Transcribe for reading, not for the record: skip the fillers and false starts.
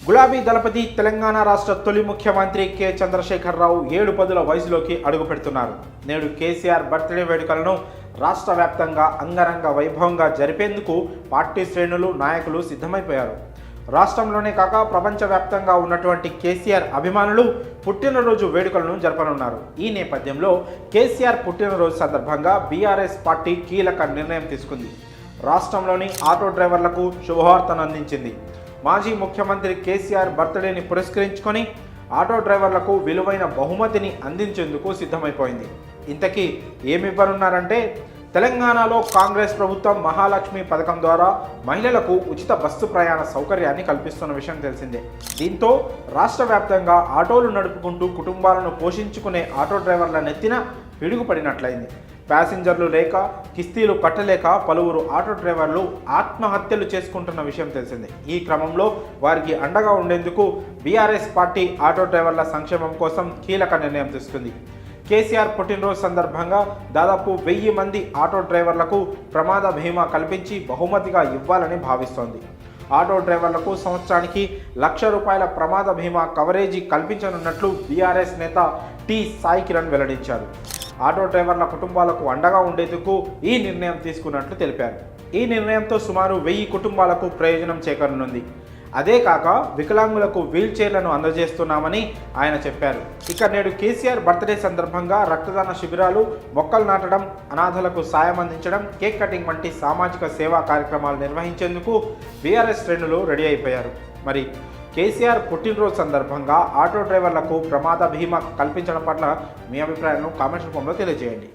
గులాబీ దళపతి తెలంగాణ రాష్ట్ర తొలి ముఖ్యమంత్రి కె చంద్రశేఖరరావు 7 పదుల వయసులోకి అడుగు పెడుతున్నారు. నేడు కేసీఆర్ బర్త్డే వేడుకలను రాష్ట్ర వ్యాప్తంగా అంగరంగ వైభవంగా జరిపేందుకు పార్టీ శ్రేణులు నాయకులు సిద్ధమైపోయారు. రాష్ట్రంలోనే కాక ప్రపంచవ్యాప్తంగా ఉన్నటువంటి కేసీఆర్ అభిమానులు పుట్టినరోజు వేడుకలను జరపనున్నారు. ఈ నేపథ్యంలో కేసీఆర్ పుట్టినరోజు సందర్భంగా బీఆర్ఎస్ పార్టీ కీలక నిర్ణయం తీసుకుంది. రాష్ట్రంలోని ఆటో డ్రైవర్లకు శుభవార్తను అందించింది. మాజీ ముఖ్యమంత్రి కేసీఆర్ బర్త్డేని పురస్కరించుకొని ఆటో డ్రైవర్లకు విలువైన బహుమతిని అందించేందుకు సిద్ధమైపోయింది. ఇంతకీ ఏమివ్వనున్నారంటే, తెలంగాణలో కాంగ్రెస్ ప్రభుత్వం మహాలక్ష్మి పథకం ద్వారా మహిళలకు ఉచిత బస్సు ప్రయాణ సౌకర్యాన్ని కల్పిస్తున్న విషయం తెలిసిందే. దీంతో రాష్ట్ర వ్యాప్తంగా ఆటోలు నడుపుకుంటూ కుటుంబాలను పోషించుకునే ఆటో డ్రైవర్ల నెత్తిన పిడుగుపడినట్లయింది. ప్యాసింజర్లు లేక కిస్తీలు కట్టలేక పలువురు ఆటో డ్రైవర్లు ఆత్మహత్యలు చేసుకుంటున్న విషయం తెలిసిందే. ఈ క్రమంలో వారికి అండగా ఉండేందుకు బీఆర్ఎస్ పార్టీ ఆటో డ్రైవర్ల సంక్షేమం కోసం కీలక నిర్ణయం తీసుకుంది. కేసీఆర్ పుట్టినరోజు సందర్భంగా దాదాపు 1000 మంది ఆటో డ్రైవర్లకు ప్రమాద బీమా కల్పించి బహుమతిగా ఇవ్వాలని భావిస్తోంది. ఆటో డ్రైవర్లకు సంవత్సరానికి ₹1,00,000 ప్రమాద బీమా కవరేజీ కల్పించనున్నట్లు బీఆర్ఎస్ నేత టి సాయి కిరణ్ వెల్లడించారు. ఆటో డ్రైవర్ల కుటుంబాలకు అండగా ఉండేందుకు ఈ నిర్ణయం తీసుకున్నట్లు తెలిపారు. ఈ నిర్ణయంతో సుమారు 1000 కుటుంబాలకు ప్రయోజనం చేకూరనుంది. అదే కాక వికలాంగులకు వీల్ చైర్లను అందజేస్తున్నామని ఆయన చెప్పారు. ఇక నేడు కేసీఆర్ బర్త్డే సందర్భంగా రక్తదాన శిబిరాలు, మొక్కలు నాటడం, అనాథలకు సాయం అందించడం, కేక్ కటింగ్ వంటి సామాజిక సేవా కార్యక్రమాలు నిర్వహించేందుకు బీఆర్ఎస్ శ్రేణులు రెడీ అయిపోయారు. మరి కేసీఆర్ పుట్టినరోజు సందర్భంగా ఆటో డ్రైవర్లకు ప్రమాద బీమా కల్పించడం పట్ల మీ అభిప్రాయాలను కామెంట్స్ రూపంలో తెలియజేయండి.